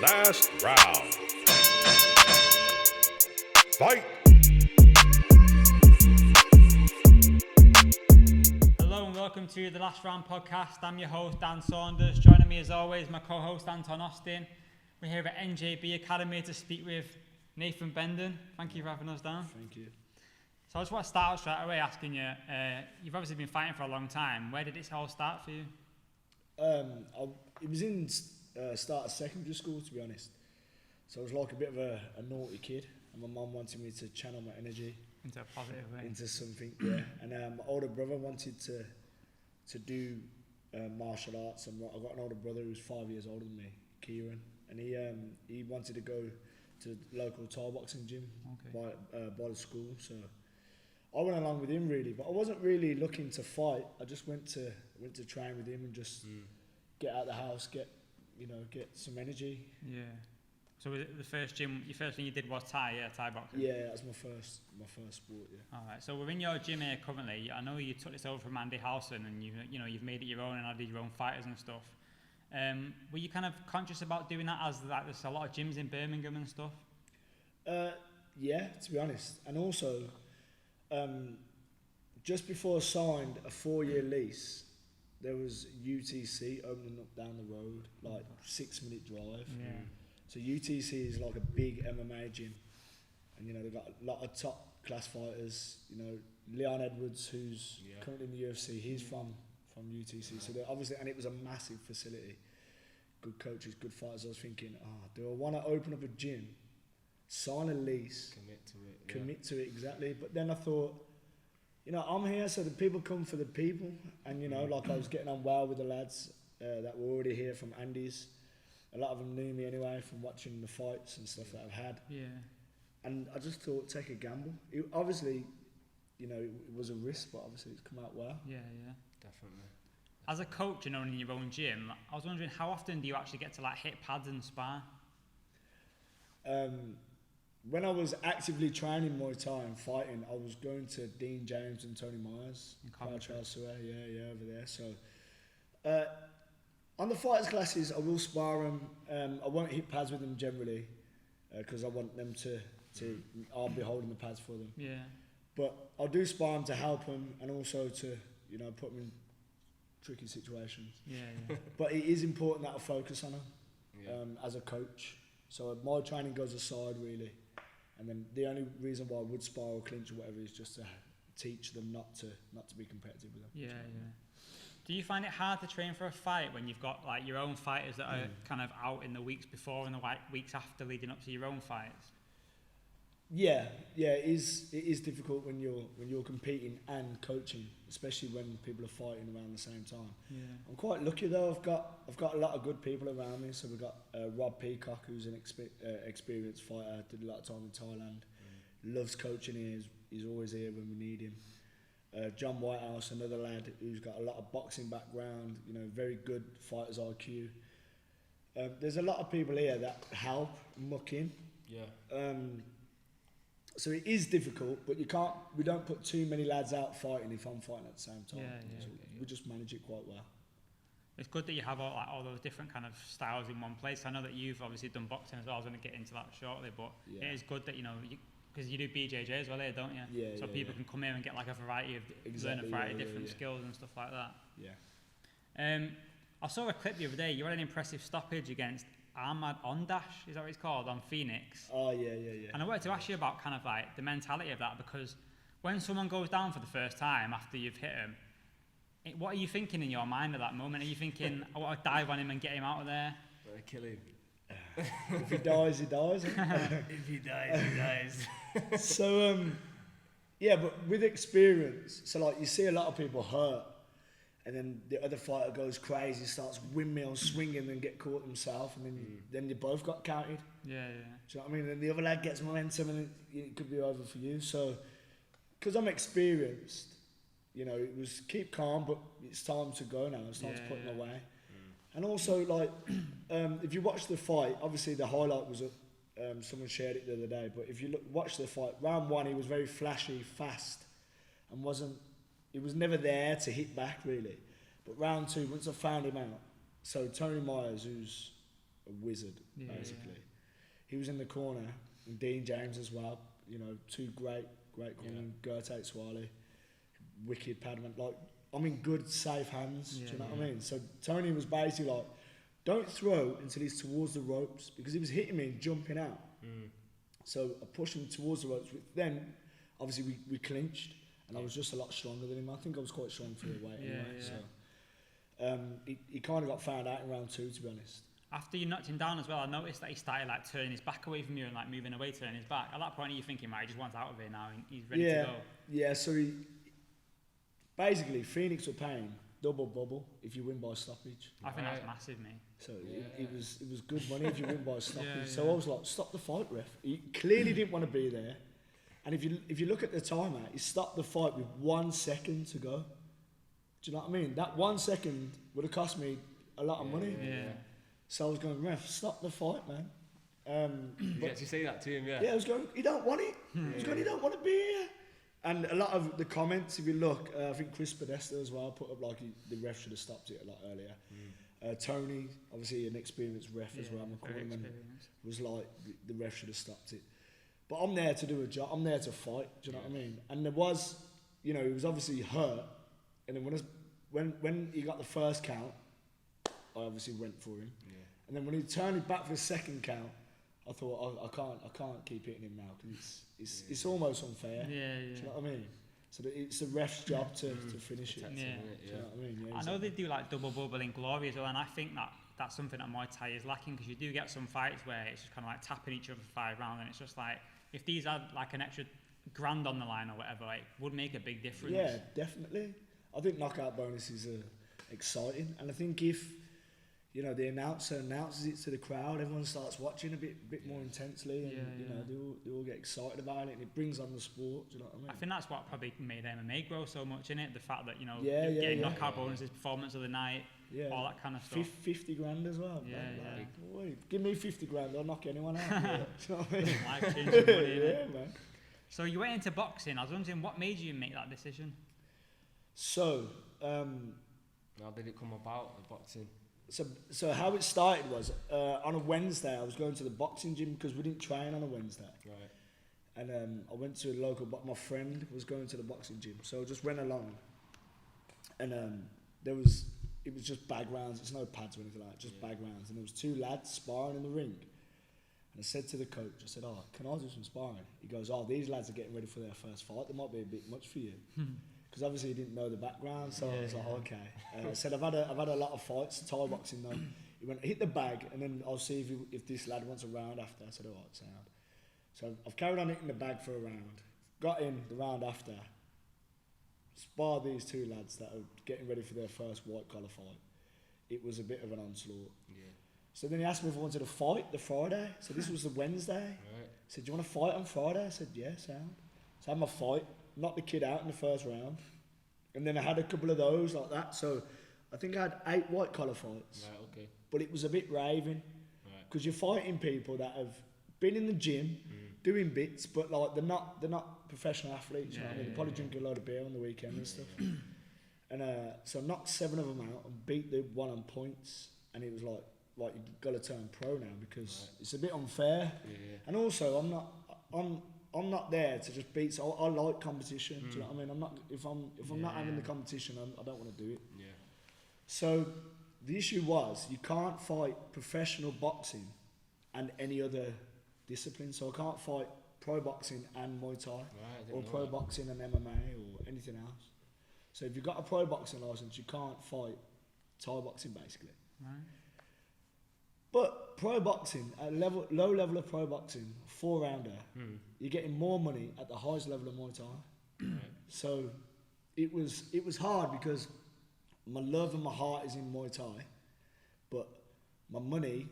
Last round. Fight! Hello and welcome to the Last Round Podcast. I'm your host, Dan Saunders. Joining me as always, my co-host, Anton Austin. We're here at NJB Academy to speak with Nathan Bendon. Thank you for having us down. Thank you. So I just want to start straight away asking you, you've obviously been fighting for a long time. Where did it all start for you? It was in start of secondary school, to be honest. So I was like a bit of a naughty kid, and my mum wanted me to channel my energy Into a positive way. into something, yeah. And my older brother wanted to do martial arts, and I got an older brother who's 5 years older than me, Kieran, and he wanted to go to the local Thai boxing gym by the school. So I went along with him really, but I wasn't really looking to fight. I just went to train with him and just get out of the house, get some energy. Yeah. So was it your first thing you did was Thai boxing? Yeah, that was my first sport. Yeah. All right. So we're in your gym here currently. I know you took this over from Andy Howson, and you've made it your own and added your own fighters and stuff. Were you kind of conscious about doing that, as like there's a lot of gyms in Birmingham and stuff? Yeah, to be honest, and also just before I signed a 4-year lease, there was UTC opening up down the road, like 6-minute drive. Yeah. So UTC is like a big MMA gym, and they've got a lot of top class fighters. Leon Edwards, who's currently in the UFC, he's from UTC. So obviously, and it was a massive facility, good coaches, good fighters. I was thinking, do I want to open up a gym, sign a lease, commit to it exactly? But then I thought, I'm here so the people come for the people, and like I was getting on well with the lads that were already here from Andy's. A lot of them knew me anyway from watching the fights and stuff that I've had. Yeah. And I just thought, take a gamble. Obviously, it was a risk, but obviously it's come out well. Yeah, definitely. As a coach, in your own gym, I was wondering, how often do you actually get to hit pads and spar? When I was actively training Muay Thai and fighting, I was going to Dean James and Tony Myers. Over there. So, on the fighters classes, I will spar them. I won't hit pads with them generally, because I want them to. I'll be holding the pads for them. Yeah. But I'll do spar them to help them, and also to put them in tricky situations. Yeah. But it is important that I focus on them as a coach. So my training goes aside really, and then the only reason why I would spar or clinch or whatever is just to teach them not to be competitive with them. Yeah. Do you find it hard to train for a fight when you've got your own fighters that are kind of out in the weeks before and the weeks after leading up to your own fights? Yeah, it is difficult when you're competing and coaching, especially when people are fighting around the same time. Yeah. I'm quite lucky though. I've got a lot of good people around me. So we've got Rob Peacock, who's an experienced fighter. Did a lot of time in Thailand. Loves coaching here. He's always here when we need him. John Whitehouse, another lad who's got a lot of boxing background. Very good fighters IQ. There's a lot of people here that help muck in. Yeah. So it is difficult, but we don't put too many lads out fighting if I'm fighting at the same time. Yeah. So we just manage it quite well. It's good that you have all those different kind of styles in one place. I know that you've obviously done boxing as well. I was going to get into that shortly, but it is good that, because you do BJJ as well here, don't you? Yeah. So people can come in and get a variety of, learn a variety of different skills and stuff like that. Yeah. I saw a clip the other day. You had an impressive stoppage against Ahmad Ondash, is that what it's called, on Phoenix? Oh, yeah. And I wanted to ask you about kind of the mentality of that, because when someone goes down for the first time after you've hit him, what are you thinking in your mind at that moment? Are you thinking, I want to dive on him and get him out of there? Kill him. If he dies, he dies. If he dies, he dies. So, but with experience, so you see a lot of people hurt, and then the other fighter goes crazy, starts windmill swinging and get caught himself, and then they both got counted. Yeah. Do you know what I mean? And the other lad gets momentum, and it could be over for you. So, because I'm experienced, it was keep calm, but it's time to go now. It's time to put him away. And also, if you watch the fight, obviously the highlight was someone shared it the other day. But if you watch the fight, round 1 he was very flashy, fast, and he was never there to hit back really. But round 2, once I found him out, so Tony Myers, who's a wizard, basically. He was in the corner, and Dean James as well. You know, two great cornermen. Gertate Swiley, wicked paddman. Like, I'm in good, safe hands. Do you know what I mean? So Tony was basically like, don't throw until he's towards the ropes, because he was hitting me and jumping out. So I pushed him towards the ropes. Then, obviously, we clinched, and I was just a lot stronger than him. I think I was quite strong for the weight anyway. So he kind of got found out in round 2, to be honest. After you knocked him down as well, I noticed that he started like turning his back away from you and like moving away, turning his back. At that point, you're thinking, right, he just wants out of here now, and he's ready to go. Yeah, so he basically, Phoenix were paying double bubble if you win by stoppage. I think that's massive, mate. So it was good money if you win by stoppage. So I was like, stop the fight, ref. He clearly didn't want to be there. And if you look at the timer, he stopped the fight with 1 second to go. Do you know what I mean? That 1 second would have cost me a lot of money. So I was going, ref, stop the fight, man. Did you actually say that to him? Yeah, I was going, you don't want it. I was going, you don't want to be here. And a lot of the comments, if you look, I think Chris Podesta as well put up like the ref should have stopped it a lot earlier. Tony, obviously an experienced ref as well, McCormick, was like, the ref should have stopped it. But I'm there to do a job. I'm there to fight. Do you know what I mean? And there was, you know, he was obviously hurt. And then when he got the first count, I obviously went for him. And then when he turned it back for the second count, I thought, I can't keep hitting him now, because it's almost unfair. Do you know what I mean? So it's the ref's job to finish it. Do you know what I mean? I know they do like double bubble in glory as well, and I think that's something that Muay Thai is lacking, because you do get some fights where it's just kind of like tapping each other for 5 rounds, and it's just like, if these had like an extra grand on the line or whatever, it would make a big difference. Yeah, definitely. I think knockout bonuses are exciting, and I think if, you know, the announcer announces it to the crowd, everyone starts watching a bit more intensely, and you know, they all get excited about it, and it brings on the sport. Do you know what I mean? I think that's what probably made MMA grow so much, innit? The fact that, you know, getting knockout bonuses, performance of the night, all that kind of stuff. 50 grand as well. Boy, give me 50 grand, I'll knock anyone out. Do you know what I mean? Life-changing money, man. So you went into boxing. I was wondering, what made you make that decision? So, how did it come about, the boxing? So how it started was, on a Wednesday I was going to the boxing gym, because we didn't train on a Wednesday. Right. And I went to a local, my friend was going to the boxing gym, so I just went along. And it was just bag rounds, it's no pads or anything like that, just bag rounds. And there was 2 lads sparring in the ring. And I said to the coach, I said, can I do some sparring? He goes, these lads are getting ready for their first fight, they might be a bit much for you. Because obviously he didn't know the background, so I was like, okay. I said, I've had a lot of fights, Thai boxing though. He went, hit the bag, and then I'll see if this lad wants a round after. I said, all right, sound. So I've carried on hitting the bag for a round. Got in the round after. Sparred these 2 lads that are getting ready for their first white collar fight. It was a bit of an onslaught. So then he asked me if I wanted to fight the Friday. So this was the Wednesday. Right. He said, do you want to fight on Friday? I said, yeah, sound. So I had my fight. Knocked the kid out in the first round, and then I had a couple of those like that. So I think I had 8 white collar fights. Right, okay. But it was a bit raving, because you're fighting people that have been in the gym doing bits, but like they're not professional athletes. You know what I mean? They probably drink a load of beer on the weekend and stuff. And so I knocked 7 of them out and beat the one on points, and it was like you've got to turn pro now, because it's a bit unfair. And also I'm not there to just beat. So I like competition. Do you know what I mean? I'm not. If I'm not having the competition, I don't want to do it. So the issue was, you can't fight professional boxing and any other discipline. So I can't fight pro boxing and Muay Thai, or pro boxing and MMA, or anything else. So if you've got a pro boxing license, you can't fight Thai boxing, basically. Right. But pro boxing, at low level of pro boxing, 4-rounder, you're getting more money at the highest level of Muay Thai. So it was hard, because my love and my heart is in Muay Thai, but my money,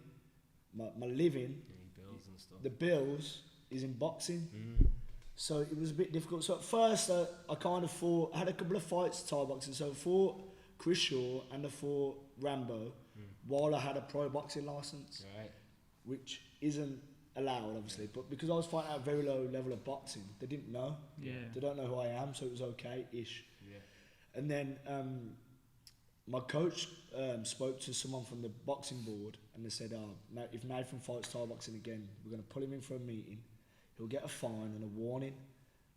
my living, bills and stuff. the bills is in boxing. So it was a bit difficult. So at first I kind of I had a couple of fights Thai boxing. So I fought Chris Shaw and I fought Rambo while I had a pro boxing license, which isn't allowed, obviously. But because I was fighting at a very low level of boxing, they didn't know. They don't know who I am, so it was okay-ish. And then my coach spoke to someone from the boxing board, and they said, if Nathan fights Thai boxing again, we're going to pull him in for a meeting. He'll get a fine and a warning,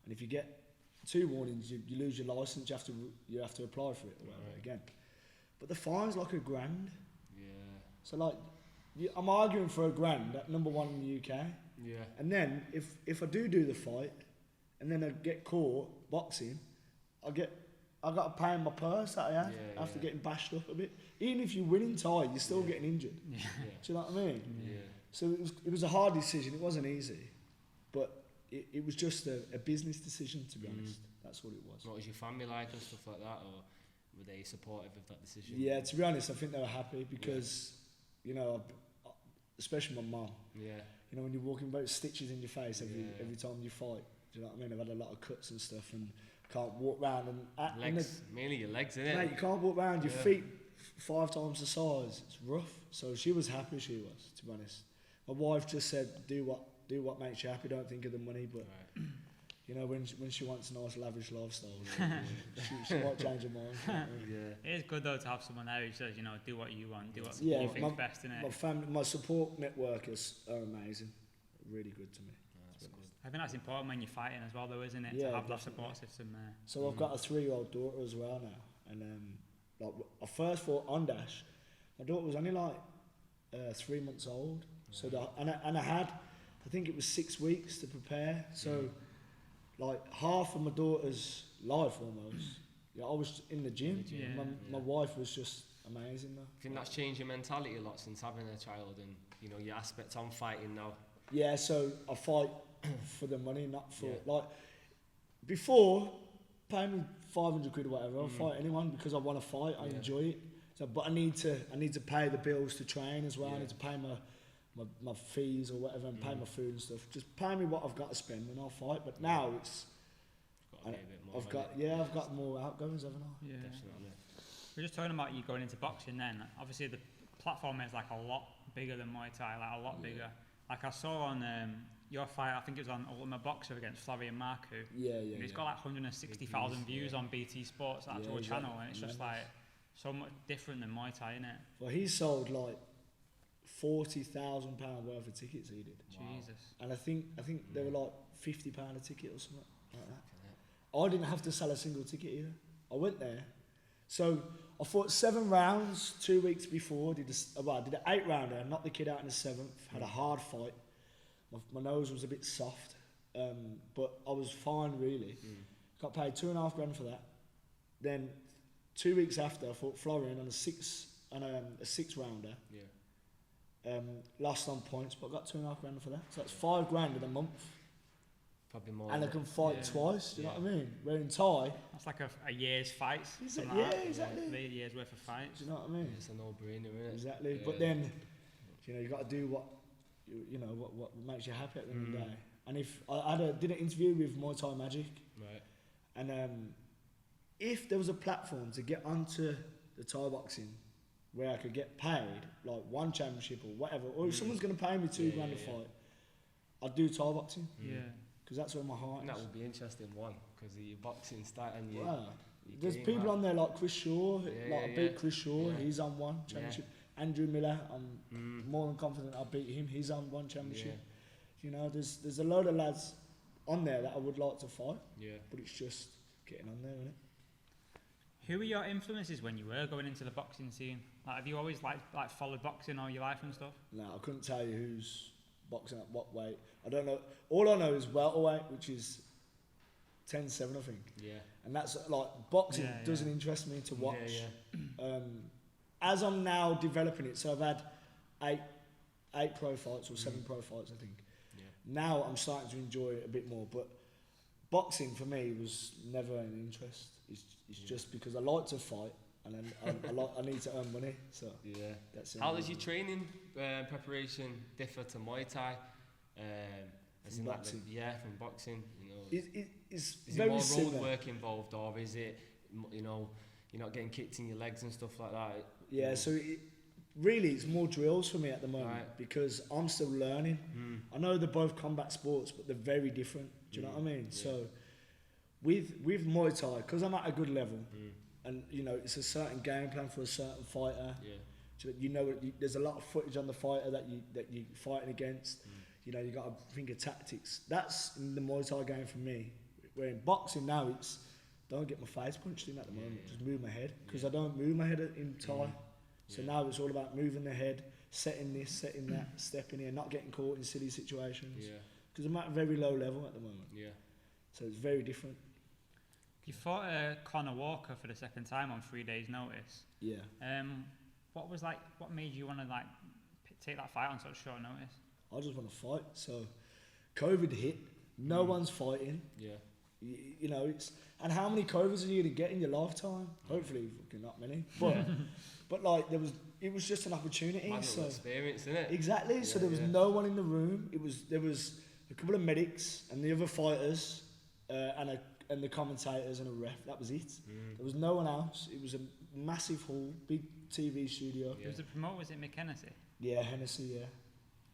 and if you get 2 warnings, you lose your license. You have to apply for it or whatever again. But the fine's like $1,000. Yeah. So like, I'm arguing for $1,000 at number 1 in the UK. Yeah. And then if I do the fight, and then I get caught boxing, I got to pay in my purse that I had after getting bashed up a bit. Even if you win in Thai, you're still getting injured. Yeah. Do you know what I mean? Yeah. So it was a hard decision. It wasn't easy, but it was just a business decision, to be honest. That's what it was. What was your family like and stuff like that, or were they supportive of that decision? Yeah, to be honest, I think they were happy because, you know, especially my mum. Yeah. You know, when you're walking about stitches in your face every time you fight. Do you know what I mean? I've had a lot of cuts and stuff, and can't walk around and legs, mainly your legs, innit? Mate, you can't walk around. Your feet 5 times the size. It's rough. So she was happy. She was, to be honest. My wife just said, "Do what makes you happy. Don't think of the money." But you know, when she wants a nice lavish lifestyle, she might change her mind. It is good though to have someone there who says, you know, do what you want, do what you think's best, innit? My family, my support network are amazing. Really good to me. That's good. I think that's important when you're fighting as well, though, isn't it? To have that support system there. So I've got a 3-year-old daughter as well now, and like I first fought on Dash. My daughter was only like 3 months old, so I think it was 6 weeks to prepare. So like half of my daughter's life almost. I was in the gym. My wife was just amazing though. I think that's changed your mentality a lot since having a child, and you know your aspects on fighting now. Yeah, so I fight for the money, not for like before. Pay me 500 quid or whatever. I'll fight anyone because I want to fight. I enjoy it. So, but I need to pay the bills to train as well. I need to pay my fees or whatever, and pay my food and stuff. Just pay me what I've got to spend and I'll fight. But now it's I've got more outgoings, haven't I? Yeah. We're just talking about you going into boxing then. Obviously the platform is like a lot bigger than Muay Thai, like a lot bigger. Like I saw on your fight, I think it was on Ultimate Boxer against Flavio Marku. And it's got like 160,000 views on BT Sports, the actual channel, and it's just like so much different than Muay Thai, innit? Well, he sold like £40,000 worth of tickets. He did. Jesus. And I think they were like £50 a ticket or something like that. I didn't have to sell a single ticket either. I went there. So I fought 7 rounds 2 weeks before. Did an 8-rounder, knocked the kid out in the 7th. Had a hard fight. My nose was a bit soft, but I was fine really. Got paid $2.5 grand for that. Then 2 weeks after, I fought Florian on a 6-rounder. Lost on points, but I got $2.5 grand for that. So that's $5 grand in a month. Probably more. And I can fight twice. Do you know what I mean? Where in Thai, that's like a year's fights. Exactly. 3 years worth of fights. Do you know what I mean? It's a no-brainer, isn't it? Exactly. Yeah. But then, you know, you got to do what makes you happy at the end of the day. And if I did an interview with Muay Thai Magic, and if there was a platform to get onto the Thai boxing where I could get paid like 1 championship or whatever, or if someone's going to pay me $2 grand a fight, I'd do Thai boxing. Because that's where my heart is. That would be interesting, because your boxing style and your... Wow. There's people on there like Chris Shaw, I beat Chris Shaw, he's on 1 championship. Andrew Miller, I'm more than confident I'll beat him, he's on 1 championship. You know, there's a load of lads on there that I would like to fight, but it's just getting on there, isn't it? Who were your influences when you were going into the boxing scene? Like, have you always like followed boxing all your life and stuff? No, I couldn't tell you who's boxing at what weight. I don't know. All I know is welterweight, which is 10-7, I think. And that's like boxing doesn't interest me to watch. As I'm now developing it, so I've had 8 pro fights or 7 pro fights, I think. Now I'm starting to enjoy it a bit more, but boxing for me was never an interest. It's just because I like to fight, and then I need to earn money. So that's it. How does your training preparation differ to Muay Thai? As in boxing? From boxing. You know, it's is very it more similar. road work involved, or is it, you know, you're not getting kicked in your legs and stuff like that? Yeah, so really it's more drills for me at the moment because I'm still learning. I know they're both combat sports, but they're very different. Do you know what I mean? So with Muay Thai, because I'm at a good level, and you know it's a certain game plan for a certain fighter. Yeah. So you know there's a lot of footage on the fighter that you're fighting against. You know you got to think of tactics. That's in the Muay Thai game for me. Where in boxing now it's don't get my face punched in at the moment. Just move my head because I don't move my head in Thai. So now it's all about moving the head, setting this, setting that, stepping in, not getting caught in silly situations. Because I'm at a very low level at the moment. So it's very different. You fought Conor Walker for the second time on 3 days' notice. What was what made you want to take that fight on such short notice? I just want to fight. So COVID hit. No one's fighting. You know, and how many COVIDs are you gonna get in your lifetime? Hopefully, fucking not many. But like it was just an opportunity. So experience, isn't it? Exactly. So there was no one in the room. There was a couple of medics and the other fighters, and the commentators and a ref. That was it. There was no one else. It was a massive hall, big TV studio. Who was the promoter? Was it Mick Hennessy? Yeah, Hennessy.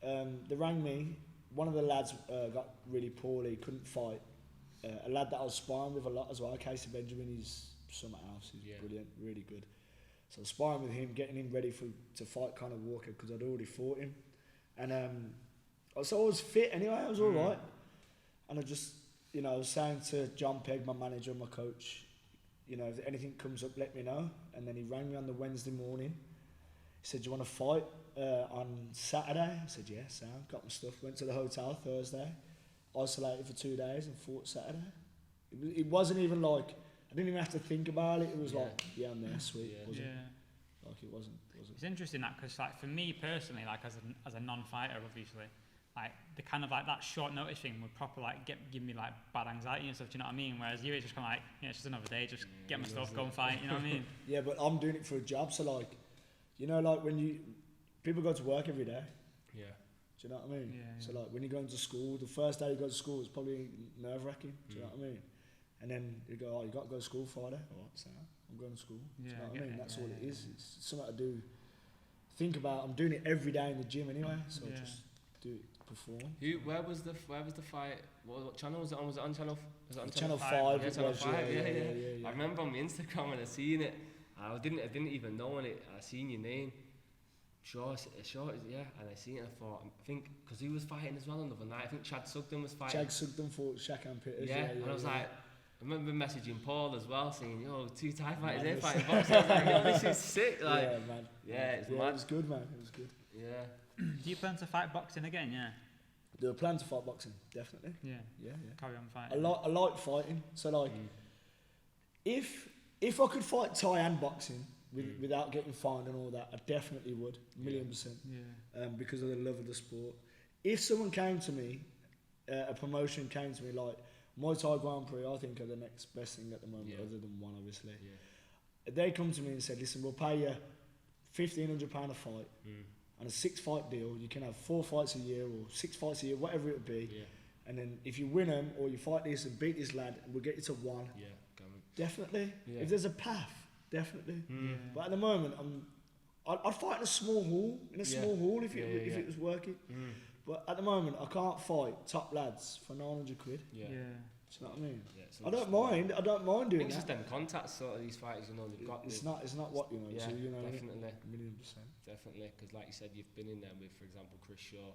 Yeah. They rang me. One of the lads got really poorly, couldn't fight. A lad that I was sparring with a lot as well, Casey Benjamin, he's something else, he's brilliant, really good. So I was sparring with him, getting him ready to fight Conor Walker because I'd already fought him. And so I was fit anyway, I was alright. And I just, you know, I was saying to John Pegg, my manager and my coach, you know, if anything comes up, let me know. And then he rang me on the Wednesday morning. He said, do you want to fight on Saturday? I said, yeah, sound. Got my stuff, went to the hotel Thursday. Isolated for 2 days and fought Saturday. It wasn't even like I didn't even have to think about it. It was like, yeah, I'm there, sweet. Like it wasn't. It's interesting that because like for me personally, like as a non-fighter, obviously, like the kind of like that short notice thing would proper like give me like bad anxiety and stuff. Do you know what I mean? Whereas you it's just kind of like, yeah, it's just another day, just get my stuff, go and fight. You know what I mean? Yeah, but I'm doing it for a job, so like, you know, like when people go to work every day. Do you know what I mean? So like when you're going to school, the first day you go to school it's probably nerve-wracking. Do you know what I mean? And then you go, oh, you got to go to school Friday. All right, so I'm going to school. Do you know what I mean? That's all it is. It's something to do. Think about. I'm doing it every day in the gym anyway, so just do it, perform. Where was the fight? What channel was it on? Was it on channel? Was it on Channel 5? Yeah, Channel 5. Yeah. I remember on my Instagram when I seen it. I didn't even know when I seen your name. Sure, yeah, and I seen it and I thought, I think, because he was fighting as well another night, I think Chad Sugden was fighting. Chad Sugden fought Shaq and Pitters. Yeah, and I was like, I remember messaging Paul as well, saying, yo, 2 Thai fighters there fighting boxing. I was like, yo, this is sick. Like, yeah, man. It's mad. It was good, man, it was good. Yeah. Do you plan to fight boxing again, Do I plan to fight boxing? Definitely. Yeah. Carry on fighting. I like fighting, so like, if I could fight Thai and boxing, without getting fined and all that, I definitely would, 1,000,000%. Because of the love of the sport. If someone came to me, a promotion came to me like Muay Thai Grand Prix, I think are the next best thing at the moment, other than one obviously. They come to me and said, listen, we'll pay you £1,500 a fight, and a 6-fight deal. You can have 4 fights a year or 6 fights a year, whatever it would be. And then if you win them or you fight this and beat this lad, we'll get you to 1. Definitely. If there's a path. Definitely. But at the moment, I'd fight in a small hall, if it was working. But at the moment, I can't fight top lads for 900 quid. Do you know what I mean? I don't mind doing that. It's just them contacts, sort of these fighters, you know, they've got. It's not what you know. Yeah, so, you know, definitely. 1,000,000%. Definitely, because like you said, you've been in there with, for example, Chris Shaw.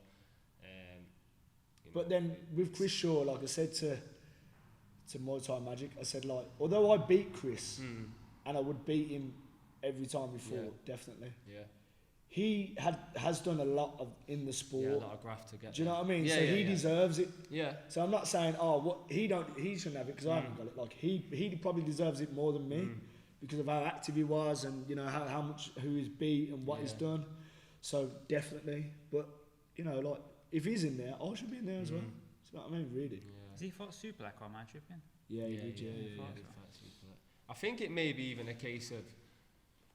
But then with Chris Shaw, like I said to Muay Thai Magic, I said like, although I beat Chris. And I would beat him every time we fought, definitely. He has done a lot in the sport. Yeah, a lot of graft to get. Do you know what I mean? Yeah, so he deserves it. Yeah. So I'm not saying, he shouldn't have it because I haven't got it. Like he probably deserves it more than me because of how active he was and you know who he's beat and what he's done. So definitely, but you know, like if he's in there, I should be in there as well. Do you know what I mean? Really. Yeah. Has he fought Superlek or am I tripping? Yeah, he did. Yeah. I think it may be even a case of,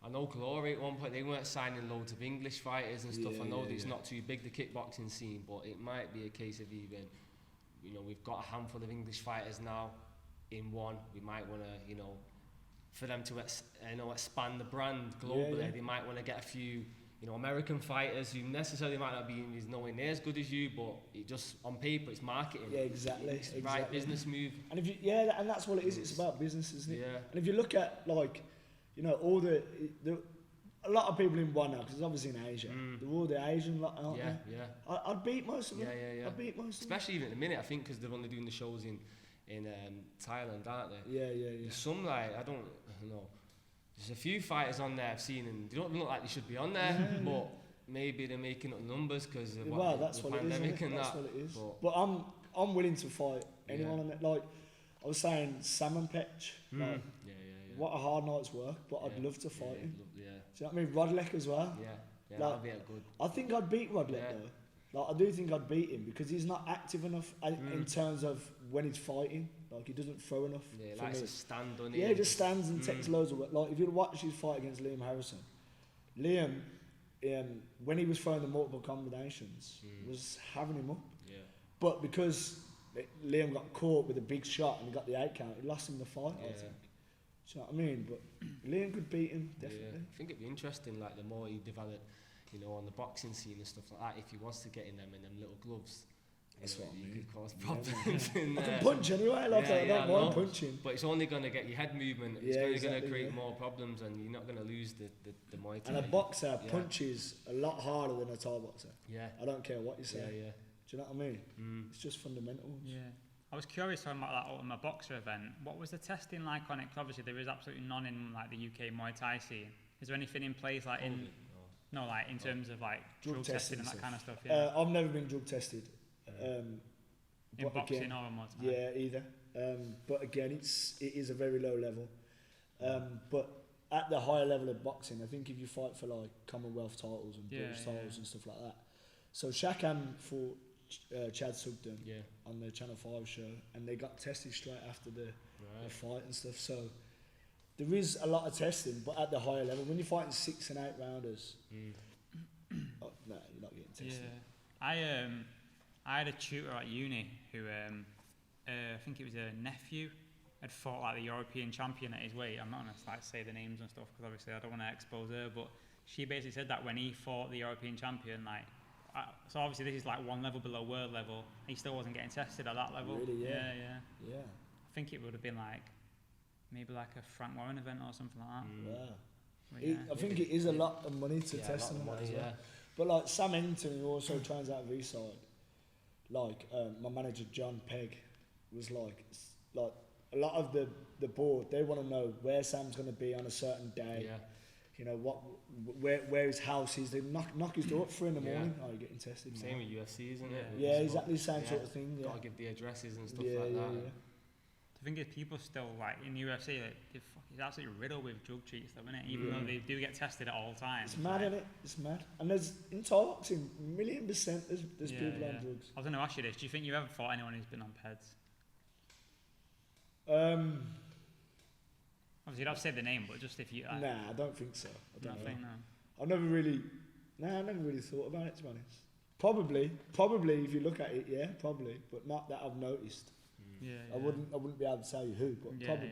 I know Glory at one point, they weren't signing loads of English fighters and stuff. I know that it's not too big, the kickboxing scene, but it might be a case of even, you know, we've got a handful of English fighters now in one. We might want to, you know, for them to expand the brand globally, they might want to get a few, you know, American fighters who necessarily might not be nowhere near as good as you, but it just on paper it's marketing. Yeah, exactly. It's the right business move. And if and that's what it is. It's about business, isn't it? Yeah. And if you look at like you know, a lot of people in one now, because it's obviously in Asia. They're all the Asian lot, aren't they? Yeah. I'd beat most of them. Yeah. I'd beat most of them. Especially even at the minute, I think, because they're only doing the shows in Thailand, aren't they? Yeah. There's some, like, I don't know. There's a few fighters on there I've seen, and they don't look like they should be on there, but maybe they're making up numbers because of that's the what pandemic it is, and that's that. what it is. But I'm willing to fight anyone on that. Like, I was saying, Sam and Petch. Like, what a hard night's work, but I'd love to fight him. Do you know what I mean? Rodlek as well. Yeah, like, that'd be a good. I think I'd beat Rodlek though. Like, I do think I'd beat him because he's not active enough in terms of when he's fighting. Like, he doesn't throw enough. Yeah, for likes me. to stand on it. Yeah, he just stands and takes loads of work. Like, if you watch his fight against Liam Harrison, Liam, when he was throwing the multiple combinations, was having him up. Yeah. But because Liam got caught with a big shot and he got the 8 count, he lost him the fight, I think. Do you know what I mean? But Liam could beat him, definitely. Yeah. I think it'd be interesting, like, the more he developed, you know, on the boxing scene and stuff like that, if he was to get in them little gloves. That's what I mean. Could cause problems in I there. can punch anyway, like, I don't mind punching. But it's only going to get your head movement. It's going to create more problems, and you're not going to lose the Muay Thai. And a boxer punches a lot harder than a Thai boxer. Yeah. I don't care what you say. Yeah. Do you know what I mean? It's just fundamentals. Yeah. I was curious talking about that Ultimate Boxer event. What was the testing like on it? 'Cause obviously there is absolutely none in like the UK Muay Thai scene. Is there anything in place like in like in terms of like drug testing and that kind of stuff? Yeah. I've never been drug tested. In boxing or Muay Thai? Yeah, either. But again, it is a very low level. But at the higher level of boxing, I think if you fight for like Commonwealth titles and British titles and stuff like that. So Shakam fought Chad Sugden on the Channel 5 show, and they got tested straight after the fight and stuff. So there is a lot of testing, but at the higher level, when you're fighting 6 and 8 rounders, no, you're not getting tested. Yeah, I had a tutor at uni who I think it was a nephew had fought like the European champion at his weight. I'm not gonna like say the names and stuff because obviously I don't want to expose her, but she basically said that when he fought the European champion, like. So obviously this is like one level below world level. He still wasn't getting tested at that level. Really? Yeah. I think it would have been like maybe like a Frank Warren event or something like that. Wow. I think it is a lot of money to test them as well. But like Sam Ennington, who also trains out of V-side, like my manager John Pegg was like a lot of the board, they want to know where Sam's going to be on a certain day. You know where his house is. They knock his door up 3 in the morning. Oh, you're getting tested. Same with UFC, isn't it? Yeah, exactly the same sort of thing. Gotta give the addresses and stuff like that. The thing is, people still like in UFC, like, it's absolutely riddled with drug cheats, though, isn't it? Even though they do get tested at all times. It's mad, isn't it? It's mad. And there's in Thai boxing, 1,000,000% there's people on drugs. I was going to ask you this: do you think you ever fought anyone who's been on peds? Obviously, you don't have to say the name, but just if you. Nah, I don't think so. I don't know. No. I never really thought about it, to be honest. Probably if you look at it, yeah, probably, but not that I've noticed. I wouldn't be able to tell you who, but probably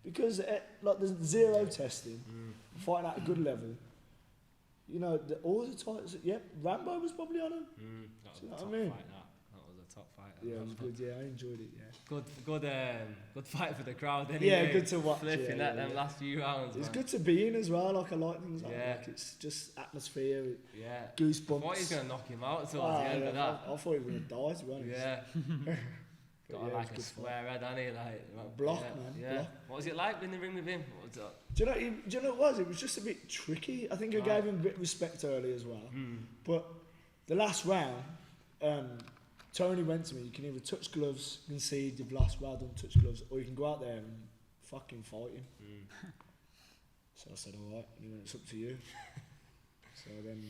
because like there's zero testing, fighting at a good level. You know, all the titles. Rambo was probably on him. That was you know a top what I mean? fight. That was a top fight. Yeah, it was good. Yeah, I enjoyed it. Yeah. Good fight for the crowd. Anyway. Yeah, good to watch. Flipping them last few rounds. It's good to be in as well. Like I like things like that. Like, it's just atmosphere. Goosebumps. I thought he was gonna knock him out towards the end of that. I thought he was gonna die. To be honest. Got like a square head, hasn't he? Like block, man. Yeah. Block. What was it like in the ring with him? What was that? Do you know what it was? It was just a bit tricky. I think I gave him a bit of respect early as well. But the last round, Tony went to me, you can either touch gloves, concede, you've lost, well done, touch gloves, or you can go out there and fucking fight him. So I said, alright, and he went, it's up to you. So then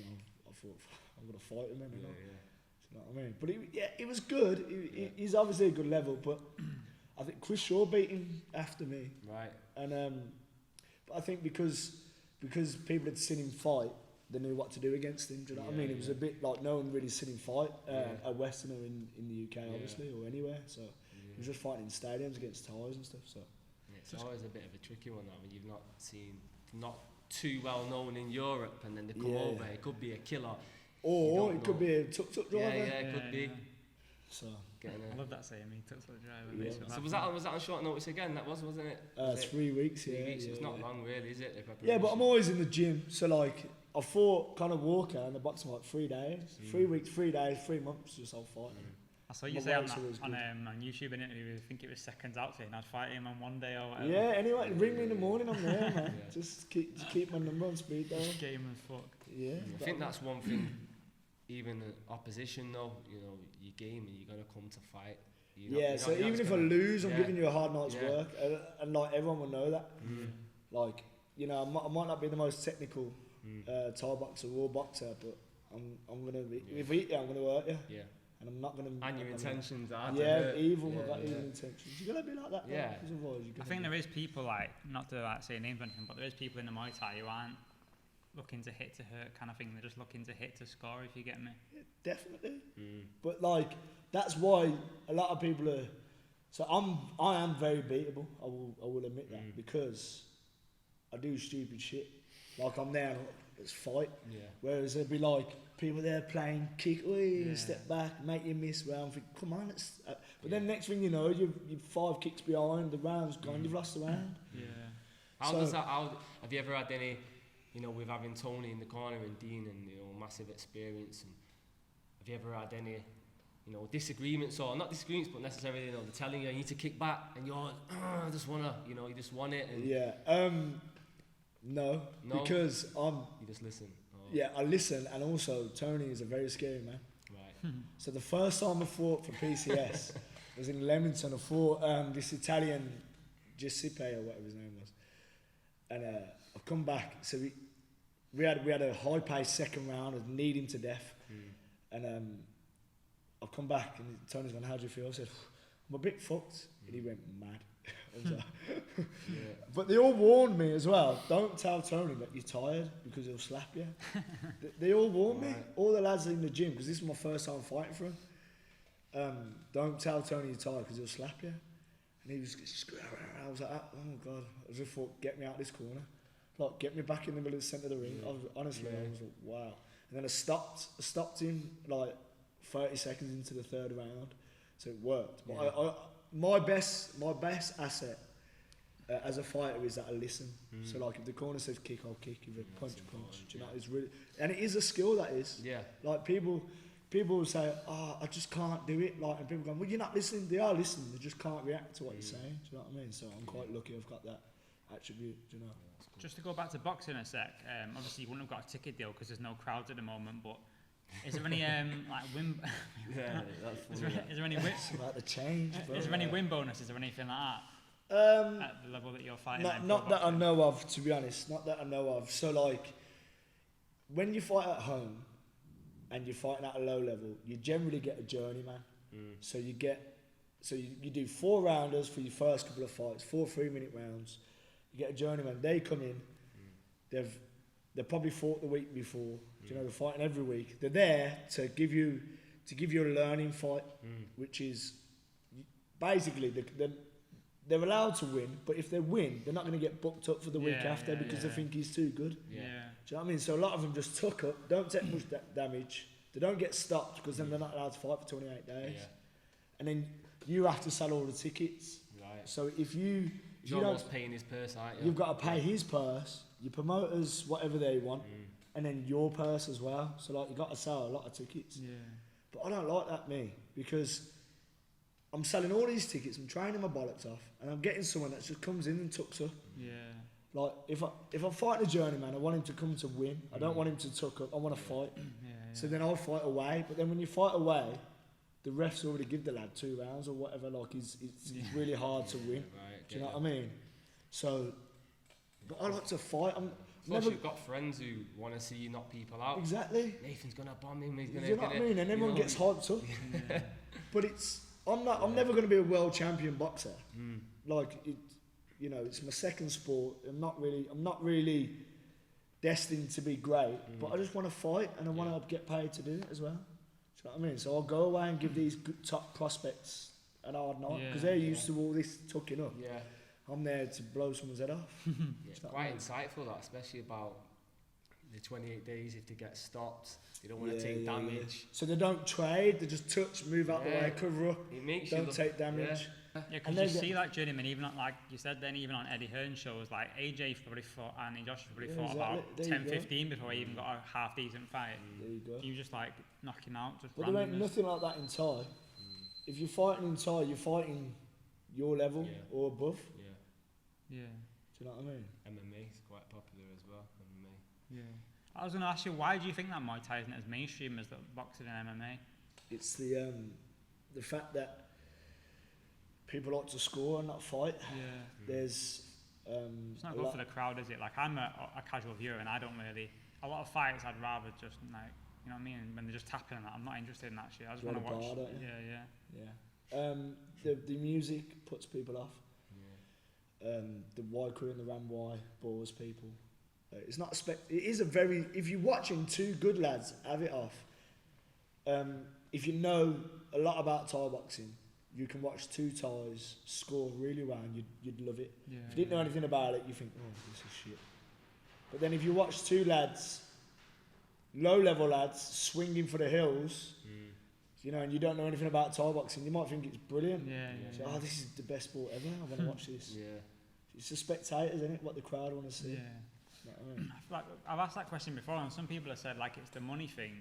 I thought, I'm going to fight him then. You know what I mean? But it was good. He's obviously a good level, but I think Chris Shaw beat him after me. Right. And but I think because people had seen him fight, they knew what to do against him. Do you know what I mean? It was a bit like no one really seen him fight a Westerner in the UK, obviously, or anywhere. So he was just fighting in stadiums against Thais and stuff. So it's always a bit of a tricky one. I mean, you've not too well known in Europe, and then they come over. It could be a killer. Or it could be a tuk-tuk driver. Yeah, it could be. So I love that saying. He took the drive. Yeah. So was that on short notice again? That wasn't it? 3 weeks. 3 weeks. Yeah, It's not long, really, is it? Yeah, but I'm always in the gym. So like, I fought kind of walker and the boxing like 3 days, 3 weeks, 3 days, 3 months, just all fighting. I saw you say on YouTube an interview, I think it was seconds out saying I'd fight him on one day or whatever. Yeah, anyway, ring me in the morning, I'm there, man. Just keep my number on speed dial. Game and fuck. Yeah. I think that's one thing, even the opposition though, you know, you game and you're going to come to fight. So even if I lose, I'm giving you a hard night's work, and like everyone will know that. Like, you know, I might not be the most technical Thai boxer or boxer, but I'm gonna be. If I eat you, I'm gonna hurt you. Yeah. And I'm not gonna. And your intentions are. Evil. I've got evil intentions. You gotta be like that. Yeah. I think there is people like, not to like say names or anything, but there is people in the Muay Thai who aren't looking to hit to hurt kind of thing. They're just looking to hit to score. If you get me. Yeah, definitely. But like, that's why a lot of people are. So I am very beatable. I will admit that, because I do stupid shit. Like, I'm there, let's fight. Yeah. Whereas there'd be like people there playing kick, step back, make you miss round. Think, come on, but then next thing you know, you're 5 kicks behind, the round's gone, you've lost the round. Yeah. How have you ever had any, you know, with having Tony in the corner and Dean and, you know, massive experience, and have you ever had any, you know, disagreements, or not disagreements, but necessarily, you know, they're telling you need to kick back and you're, I just wanna, you know, you just want it. And no, because you just listen. Yeah, I listen, and also Tony is a very scary man. Right. So the first time I fought for PCS was in Leamington. I fought this Italian Giuseppe or whatever his name was, and I've come back. So we had a high paced second round. I need him to death, and I've come back and Tony's gone, "How do you feel?" I said, "I'm a bit fucked," and he went mad. But they all warned me as well, don't tell Tony that you're tired because he'll slap you. They all warned me, all the lads in the gym, because this is my first time fighting for him. Don't tell Tony you're tired because he'll slap you. And he was I was like, oh God, I just thought, get me out of this corner, like get me back in the middle of the centre of the ring. I was honestly like, wow. And then I stopped him like 30 seconds into the third round, so it worked. But my best asset as a fighter is that I listen. So like if the corner says kick, I'll kick. If it punch. Do you know, it's really, and it is a skill, that is. Yeah. Like people will say, I just can't do it. Like, and people go, well, you're not listening. They are listening. They just can't react to what you're saying. Do you know what I mean? So I'm quite lucky I've got that attribute. Do you know? Just to go back to boxing a sec. Obviously you wouldn't have got a ticket deal because there's no crowds at the moment, but. Is there any like win? Is there any win? It's about the change. Bro. Is there any win bonuses or anything like that? At the level that you're fighting. Not that I know of, to be honest. Not that I know of. So like, when you fight at home, and you're fighting at a low level, you generally get a journeyman. So you do 4 rounders for your first couple of fights, 4 3-minute rounds. You get a journeyman. They come in. They've probably fought the week before. You know, they're fighting every week. They're there to give you a learning fight, which is basically they're allowed to win. But if they win, they're not going to get booked up for the week after because they think he's too good. Yeah. Do you know what I mean? So a lot of them just tuck up, don't take much damage. They don't get stopped because then they're not allowed to fight for 28 days. Yeah. And then you have to sell all the tickets. Right. So if you almost paying his purse, aren't you? You've got to pay his purse, your promoters, whatever they want. And then your purse as well. So like you got to sell a lot of tickets. Yeah. But I don't like that, me, because I'm selling all these tickets, I'm training my bollocks off, and I'm getting someone that just comes in and tucks up. Yeah. Like if I'm fighting a journeyman, I want him to come to win. I don't want him to tuck up. I want to fight. So then I'll fight away. But then when you fight away, the refs already give the lad 2 rounds or whatever. Like it's really hard to win. Right, do you know what I mean? So, but I like to fight. Plus you've got friends who want to see you knock people out. Exactly. Nathan's going to bomb him. He's going to. You know what I mean? And everyone gets hyped up. But I'm never going to be a world champion boxer. Like it's my second sport. I'm not really destined to be great. But I just want to fight and I want to get paid to do it as well. Do you know what I mean? So I'll go away and give these good top prospects an hard night because they're used to all this tucking up. Yeah. I'm there to blow someone's head off. It's quite insightful, that, especially about the 28 days if they get stopped. They don't want to take damage. So they don't trade, they just touch, move out the way, cover up, it makes don't take damage. Yeah, because you see like Journeyman, even on, like you said then, even on Eddie Hearn shows, like AJ probably fought and Josh probably fought about 10-15 before he even got a half decent fight. There you go. You just like knock him out. Just but there ain't nothing like that in Thai. If you're fighting in Thai, you're fighting your level or above. Yeah. Do you know what I mean? MMA is quite popular as well. MMA. Yeah. I was going to ask you, why do you think that Muay Thai isn't as mainstream as the boxing and MMA? It's the fact that people like to score and not fight. Yeah. There's it's not good for the crowd, is it? Like I'm a casual viewer, and I don't really. A lot of fights, I'd rather just like, you know what I mean? When they're just tapping and that, I'm not interested in that shit. I just want to watch. Bar, Yeah. The music puts people off. The Y crew and the Ram Y bores people. It's not it is a very, if you're watching two good lads have it off, if you know a lot about Thai boxing, you can watch two Thais score really well and you'd love it. Yeah, if you didn't know anything about it, you think, oh, this is shit. But then if you watch two lads, low level lads, swinging for the hills, you know, and you don't know anything about Thai boxing, you might think it's brilliant. So, oh, this is the best sport ever, I want to watch this. It's the spectators, isn't it? What the crowd want to see. You know what I mean? Like, I've asked that question before, and some people have said like it's the money thing.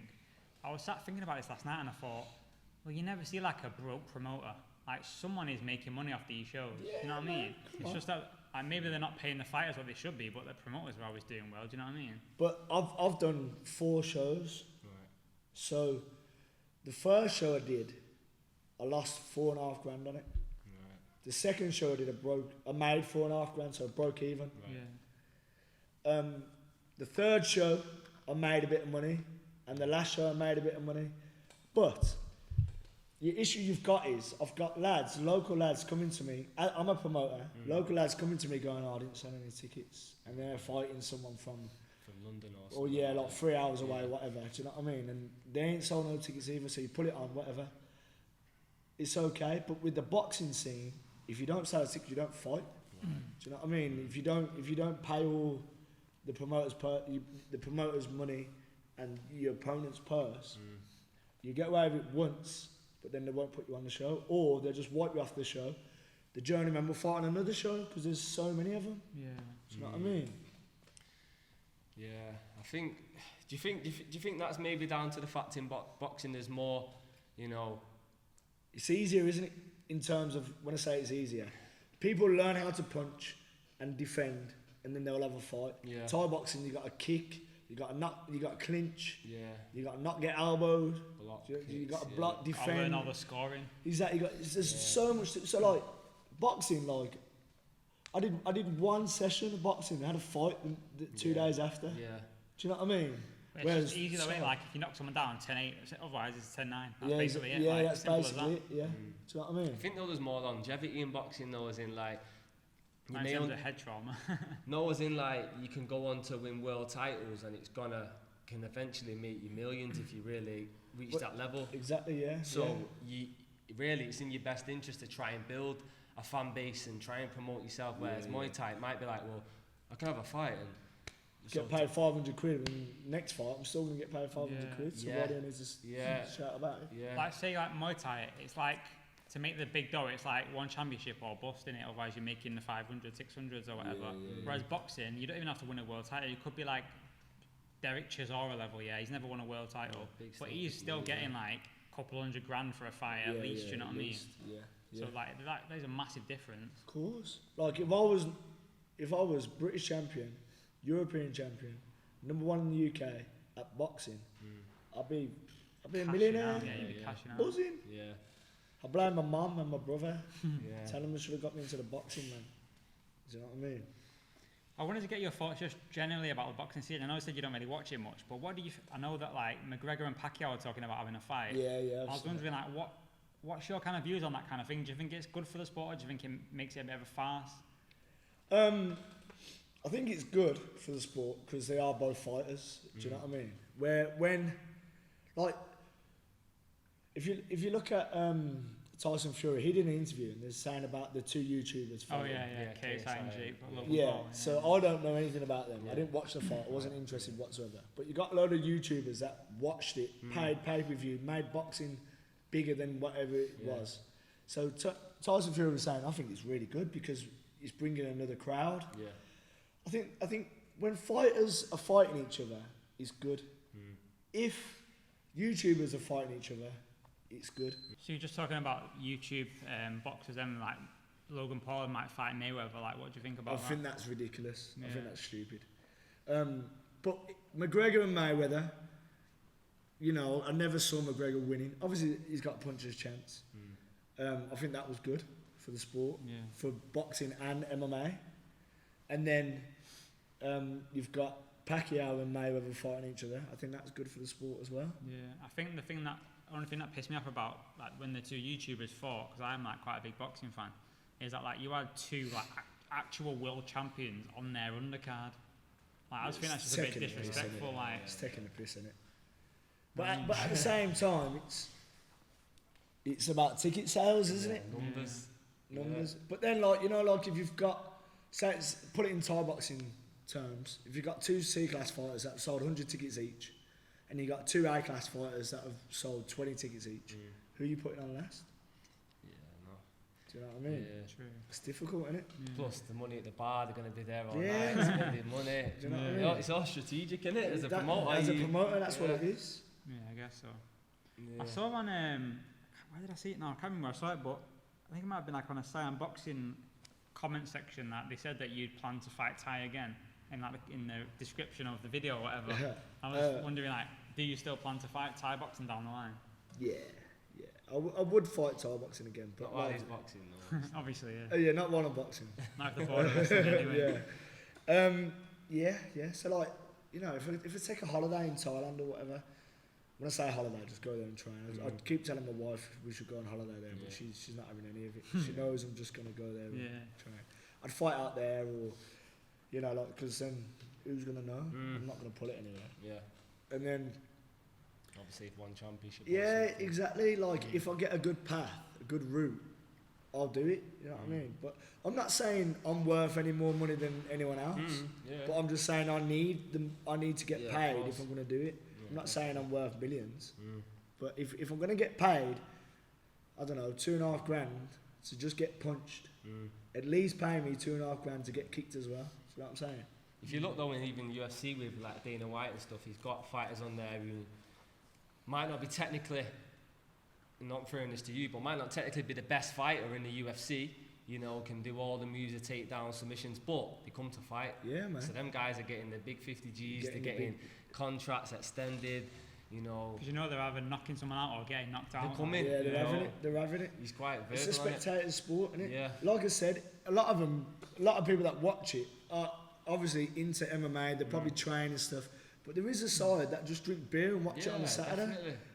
I was sat thinking about this last night, and I thought, well, you never see like a broke promoter. Like someone is making money off these shows. You know what I mean? It's just that maybe they're not paying the fighters what they should be, but the promoters are always doing well. Do you know what I mean? But I've done 4 shows. So the first show I did, I lost $4.5 grand on it. The second show I did, I made $4.5 grand, so I broke even. The third show, I made a bit of money, and the last show I made a bit of money. But the issue you've got is, I've got lads, local lads coming to me. I'm a promoter. Local lads coming to me going, oh, I didn't sell any tickets, and they're fighting someone from London or something. Or like 3 hours away, whatever. Do you know what I mean? And they ain't sold no tickets either, so you put it on, whatever. It's okay, but with the boxing scene, if you don't sell a ticket, you don't fight. Do you know what I mean? If you don't pay all the promoter's money and your opponent's purse, you get away with it once, but then they won't put you on the show, or they'll just wipe you off the show. The Journeyman will fight on another show because there's so many of them. Do you know what I mean? Yeah, I think. Do you think that's maybe down to the fact in boxing there's more, you know? It's easier, isn't it? In terms of, when I say it's easier, people learn how to punch and defend, and then they'll have a fight. Thai boxing, you got to kick, you got to knock, you got to clinch, you got to not get elbowed, you got to block, defend. I'll learn all the scoring. Exactly, there's so much. So like boxing, like I did one session of boxing. I had a fight 2 days after. Do you know what I mean? It's just easy though, like if you knock someone down 10-8, otherwise it's 10-9. That's basically it. Yeah, that's basically it. Yeah. Do you know what I mean? I think there's more longevity in boxing though, as in like. In terms of head trauma. No, as in like you can go on to win world titles, and it's can eventually make you millions if you really reach that level. Exactly. Yeah. So it's in your best interest to try and build a fan base and try and promote yourself. Whereas Muay Thai, it might be like, well, I can have a fight and get paid 500 quid, and next fight I'm still gonna get paid 500 quid. So why do I need to shout about it? Like say like Muay Thai, it's like to make the big dough, it's like one championship or bust in it. Otherwise you're making the 500, 600s or whatever. Whereas boxing, you don't even have to win a world title. You could be like Derek Chisora level. He's never won a world title, but he's still getting like a couple $100 grand for a fight at least. Do you know what I mean? So like there's a massive difference. Of course. Like if I was British champion, European champion, number 1 in the UK at boxing, I'd be a millionaire. You'd be cashing out. Buzzing. I blame my mum and my brother. Tell them they should have got me into the boxing, man. Do you know what I mean? I wanted to get your thoughts just generally about the boxing scene. I know you said you don't really watch it much, but what do you? I know that like McGregor and Pacquiao are talking about having a fight. I was wondering like what's your kind of views on that kind of thing? Do you think it's good for the sport, or do you think it makes it a bit of a farce? I think it's good for the sport because they are both fighters. Do you know what I mean? When if you look at Tyson Fury, he did an interview and they're saying about the two YouTubers. Oh yeah, fighting. KSI and Jake. Yeah, so I don't know anything about them. I didn't watch the fight. I wasn't interested whatsoever. But you got a load of YouTubers that watched it, paid pay-per-view, made boxing bigger than whatever it was. So Tyson Fury was saying, I think it's really good because it's bringing another crowd. Yeah. I think when fighters are fighting each other, it's good. If YouTubers are fighting each other, it's good. So you're just talking about YouTube boxers and like Logan Paul might fight Mayweather. Like, what do you think about that? I think that's ridiculous. I think that's stupid. But McGregor and Mayweather, you know, I never saw McGregor winning. Obviously, he's got a puncher's chance. I think that was good for the sport, for boxing and MMA. And then you've got Pacquiao and Mayweather fighting each other. I think that's good for the sport as well. Yeah, I think the only thing that pissed me off about like when the two YouTubers fought, because I'm like quite a big boxing fan, is that like you had two like actual world champions on their undercard. Like I just think that's just a bit disrespectful. Like it's taking the piss, isn't it? But at the same time, it's about ticket sales, isn't it? Numbers. Numbers. But then like you know like if you've got put it in Thai boxing terms, if you've got two C-class fighters that have sold 100 tickets each, and you got two A-class fighters that have sold 20 tickets each, who are you putting on last? Yeah, no. Do you know what I mean? Yeah. true. It's difficult, isn't it? Yeah. Plus the money at the bar, they're going to be there all night spending money. Do you know what I mean? It's all strategic, isn't it? As a promoter. As a promoter, that's what it is. Yeah, I guess so. Yeah. I saw on where did I see it now? I can't remember where I saw it, but I think it might have been like on a Siam Boxing comment section that they said that you'd plan to fight Ty again in the description of the video or whatever. I was wondering, like, do you still plan to fight Thai boxing down the line? Yeah. I would fight Thai boxing again, but not while he's boxing though. Obviously, yeah. Yeah, not while I'm boxing. Not if the border was anyway. Yeah. So like, you know, if I take a holiday in Thailand or whatever, when I say holiday, just go there and train. I'd keep telling my wife we should go on holiday there, but she's not having any of it. She knows I'm just gonna go there and train. I'd fight out there, or you know, like, because then who's gonna know? I'm not gonna pull it anywhere. Yeah. And then obviously, if one championship. yeah, exactly. Like if I get a good path, a good route, I'll do it. You know what I mean? But I'm not saying I'm worth any more money than anyone else. But I'm just saying I need to get paid if I'm gonna do it. I'm not saying I'm worth millions, but if I'm gonna get paid, I don't know, $2,500 to just get punched, at least pay me $2,500 to get kicked as well. You know what I'm saying? If you look though, in even UFC with like Dana White and stuff, he's got fighters on there who might not be technically, not throwing this to you, but might not technically be the best fighter in the UFC. You know, can do all the moves, the takedown submissions, but they come to fight. Yeah, man. So them guys are getting the big 50 Gs, they're getting contracts extended, you know. Because you know they're either knocking someone out or getting knocked out. They're coming. Yeah, they're having it. He's quite verbal. It's a spectator sport, isn't it? Yeah. Like I said, a lot of people that watch it are obviously into MMA. They probably train and stuff, but there is a side that just drink beer and watch it on a Saturday.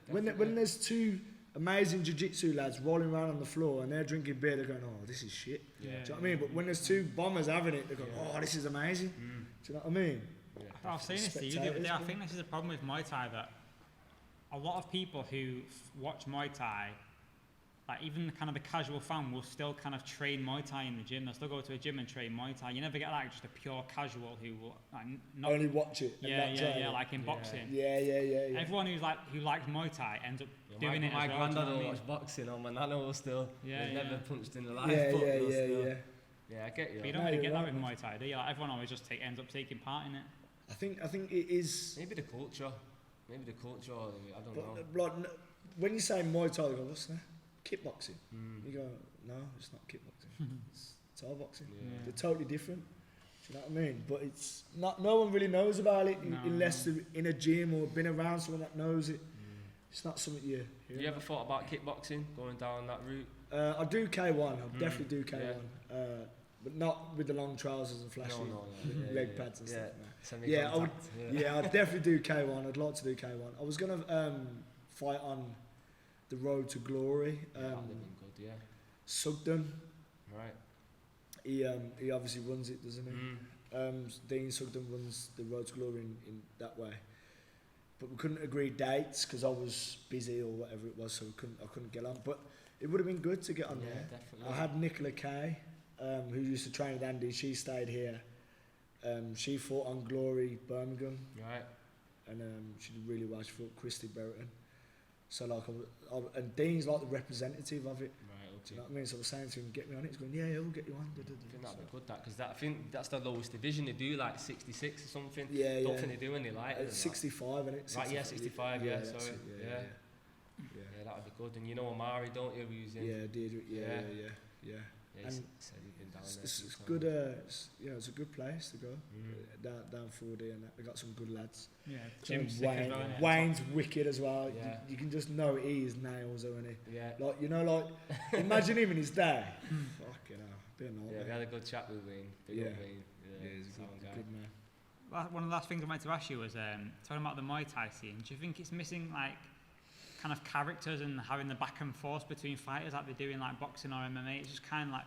Definitely. When there's two amazing jiu-jitsu lads rolling around on the floor and they're drinking beer, they're going, oh, this is shit. Do you know what I mean? But when there's two bombers having it, they're going, oh, this is amazing. Do you know what I mean? I was saying this to you the other day. I think this is a problem with Muay Thai, that a lot of people who watch Muay Thai, like even kind of the casual fan, will still kind of train Muay Thai in the gym. They'll still go to a gym and train Muay Thai. You never get like just a pure casual who will like not only watch it. And like in boxing. Yeah. Everyone who likes Muay Thai ends up doing it. My as well, granddad do you know will what I watch boxing on my nana will still. He's never punched in the life. Yeah. Yeah, I get you. But you don't really get that with Muay Thai, do you? Like, everyone always just ends up taking part in it. I think it is. Maybe the culture. I don't know. Like, when you say Muay Thai, you go, what's that? Kickboxing. You go, no, it's not kickboxing. It's Thai boxing. They're totally different. Do you know what I mean? But it's not. No one really knows about it unless they're in a gym or been around someone that knows it. It's not something you hear. You ever thought about kickboxing, going down that route? I do K1. I definitely do K1. But not with the long trousers and flashy leg pads and stuff. I'd definitely do K1. I'd like to do K1. I was gonna fight on the Road to Glory. Sugden. Right. He obviously runs it, doesn't he? Dean Sugden runs the Road to Glory in that way. but we couldn't agree dates because I was busy or whatever it was, so I couldn't get on. But it would have been good to get on there. Definitely. I had Nicola Kay, who used to train with Andy. She stayed here. She fought on Glory Birmingham. Right. And she did really well. She fought Christy Berriton. So like, and Dean's like the representative of it. Right. Okay. Do you know what I mean? So I was saying to him, get me on it. He's going, yeah, we'll get you on. I think that'd be good, because I think that's the lowest division. They do like 66 or something. Yeah, Don't think they do any lighter. It's 65, isn't it? Right, yeah, 65. Yeah, that's sorry. it, Yeah, that'd be good. And you know Amari, don't you? Who's in? Yeah, Deirdre. Yeah. Yeah, And said you've been down there. It's good. It's a good place to go. Down 4D, and they got some good lads. Yeah, So Jim's sick as well, innit? Wayne's wicked as well. Yeah. You can just know he is nails, isn't he? Yeah. Like, you know, like imagine him in his day. Fucking hell, be a nightmare. Yeah, we had a good chat with Wayne. Big Yeah. up Wayne. Yeah, he's a sound guy. good man. One of the last things I wanted to ask you was talking about the Muay Thai scene. Do you think it's missing like kind of characters and having the back and forth between fighters like they do in like boxing or MMA? It's just kind of like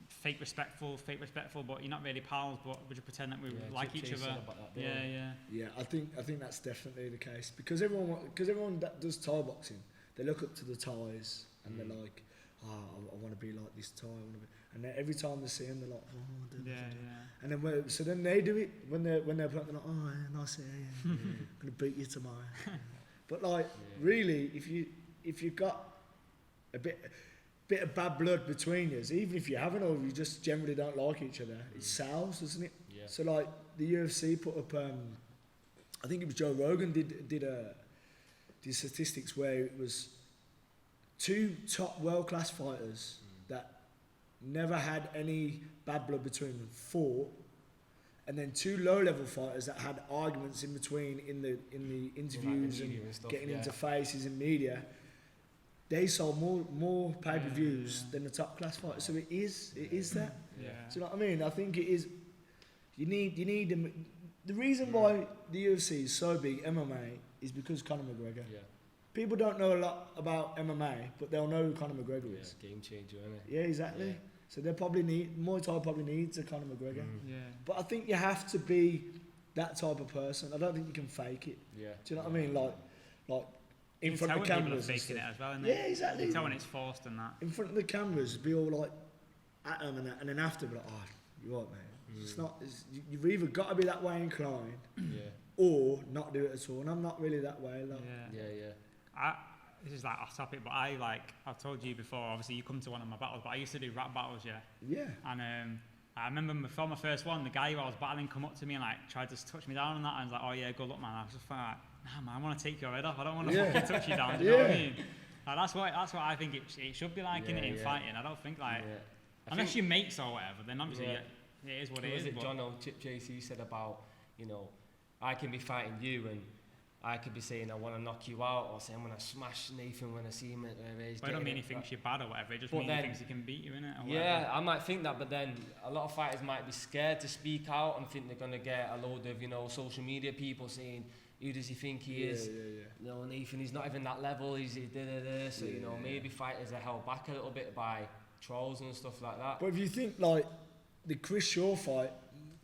fake respectful, but you're not really pals. But would you pretend that we like each other? Yeah, I think that's definitely the case because everyone that does Thai boxing, they look up to the Thais and they're like, I want to be like this Thai. And then every time they see him, they're like, And then they do it when they're playing. They're like, oh, yeah, nice, yeah. I'm gonna beat you tomorrow. But like, really, if you've got a bit of bad blood between you, even if you haven't or you just generally don't like each other, it sells, doesn't it? Yeah. So like the UFC put up, I think it was Joe Rogan did statistics where it was 2 top world-class fighters that never had any bad blood between them fought, and then 2 low-level fighters that had arguments in between in the interviews and stuff, getting into faces in media. They sold more pay-per-views than the top-class fighters. So it is that. Yeah. Do you know what I mean? I think it is. You need them. The reason why the UFC is so big, MMA, is because Conor McGregor. Yeah. People don't know a lot about MMA, but they'll know who Conor McGregor is. Game changer, isn't it? Yeah, exactly. Yeah. So they probably Muay Thai probably needs a Conor McGregor. Yeah. But I think you have to be that type of person. I don't think you can fake it. Yeah. Do you know what I mean? Like in You front tell of when the people are cameras. and faking it stuff. as well, innit? Yeah, exactly. You tell when it's forced and that. In front of the cameras, be all like at them and then after, be like, oh, you're right, mate. It's not. You've either got to be that way inclined, or not do it at all. And I'm not really that way. Like, This is like off topic, but I've told you before, obviously you come to one of my battles, but I used to do rap battles, Yeah. And I remember before my first one, the guy who I was battling come up to me and like tried to touch me down and that, and I was like, oh yeah, good luck, man. I was just like, nah, man, I want to take your head off. I don't want to fucking touch you down. Do you know what I mean? Like, that's what I think it should be like in fighting. I don't think like unless you're mates or whatever, then obviously it is what it is. John O. Chip JC said about, I can be fighting you and I could be saying I want to knock you out, or saying I'm going to smash Nathan when I see him at their age. But I don't mean he thinks you're bad or whatever, it just means he thinks he can beat you, innit? Yeah, I might think that, but then a lot of fighters might be scared to speak out and think they're going to get a load of, social media people saying, who does he think he is? No, Nathan, he's not even that level, he's da-da-da. So, maybe fighters are held back a little bit by trolls and stuff like that. But if you think, like, the Chris Shaw fight,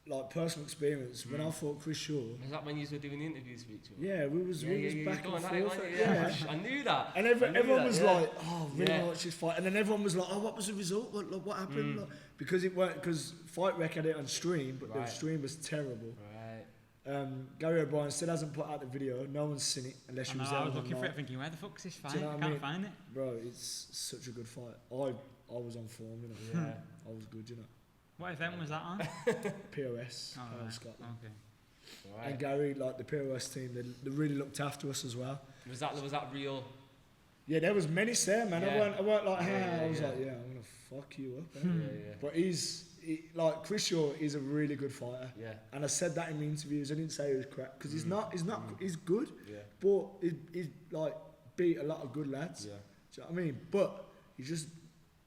like, personal experience, when I fought Chris Shaw... Is that when you were doing interviews for each other? Yeah, we was back and forth. I knew that. And everyone was like, oh, really watch this fight. And then everyone was like, oh, what was the result? What happened? Like, because Fight Rec had it on stream, but the stream was terrible. Right. Gary O'Brien still hasn't put out the video. No one's seen it unless you was there. I was looking for it thinking, where the fuck's this fight? I can't find it. Bro, it's such a good fight. I was on form, Yeah. I was good, What event was that on? POS, right. Scotland. Okay. Right. And Gary, like the POS team, they really looked after us as well. Was that real? Yeah, there was menace there, man. Yeah. I weren't like, I was like, I'm gonna fuck you up. But like Chris Shaw is a really good fighter. Yeah. And I said that in the interviews. I didn't say he was crap because he's not. He's good. Yeah. But he's like beat a lot of good lads. Yeah. Do you know what I mean? But he just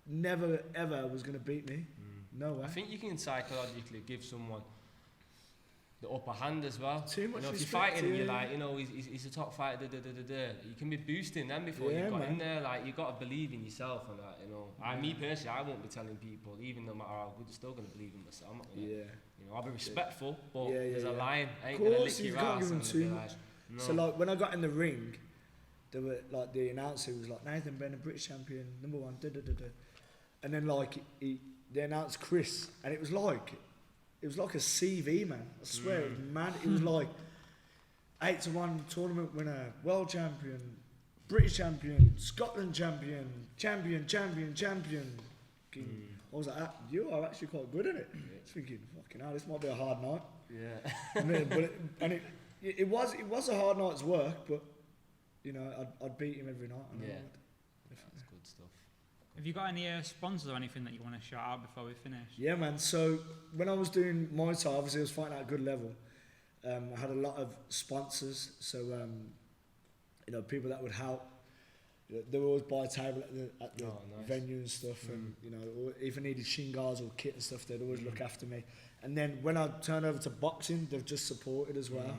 never ever was gonna beat me. No way. I think you can psychologically give someone the upper hand as well. Too much if you're respect, fighting and you're like, he's a top fighter, you can be boosting them before you got in there. Like, you got to believe in yourself and that, Me personally, I won't be telling people, even no matter how good, they're still going to believe in myself. I'm not gonna, I'll be respectful, but there's a line. I ain't going to lick your ass. No. So like when I got in the ring, there were like the announcer was like Nathan Bendon, British champion, #1, da da da da, and then like they announced Chris, and it was like a CV, man. I swear it was mad. It was like 8-1 tournament winner, world champion, British champion, Scotland champion. I was like, you are actually quite good at it. I was thinking, fucking hell, this might be a hard night. Yeah. I mean, but it was a hard night's work, but you know, I'd beat him every night. Yeah. That's good stuff. Have you got any sponsors or anything that you want to shout out before we finish? Yeah, man. So when I was doing Muay Thai, obviously I was fighting at a good level. I had a lot of sponsors, so you know, people that would help. They would always buy a table at the nice. venue and stuff, and you know, or if I needed shin guards or kit and stuff, they'd always look after me. And then when I turned over to boxing, they've just supported as well.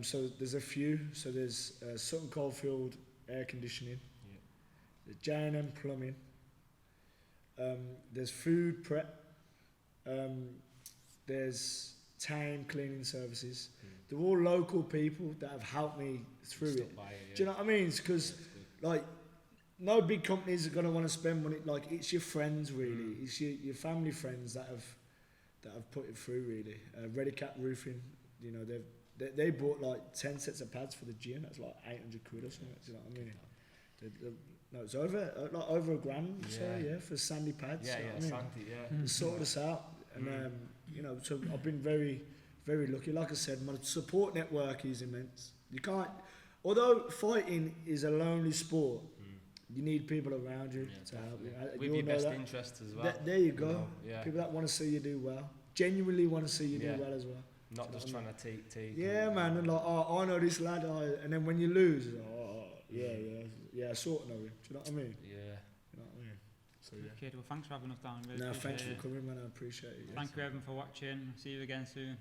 So there's a few. So there's Sutton Coldfield Air Conditioning, there's Journeyman Plumbing, there's Food Prep, there's Time Cleaning Services. They're all local people that have helped me through it. Do you know what I mean? Because like no big companies are gonna want to spend money. Like it's your friends really. It's your family friends that have put it through really. Redicat Roofing, you know, they bought like 10 sets of pads for the gym. That's like 800 quid or something. Do you know what I mean? No, it's over $1,000. So for sandy pads. Yeah, you know sandy. They sorted us out, and you know, so I've been very, very lucky. Like I said, my support network is immense. You can't, although fighting is a lonely sport, you need people around you to help you. With your best interests as well. There you go. You know, people that want to see you do well, genuinely want to see you do well as well. Not just trying to take. Yeah, man. And like, oh, I know this lad. And then when you lose, I sort of know him. Do you know what I mean? Yeah. You know what I mean? So yeah. Okay, well, thanks for having us down. Really No, thanks for it. coming, man. I appreciate it. Thank you everyone for watching. See you again soon.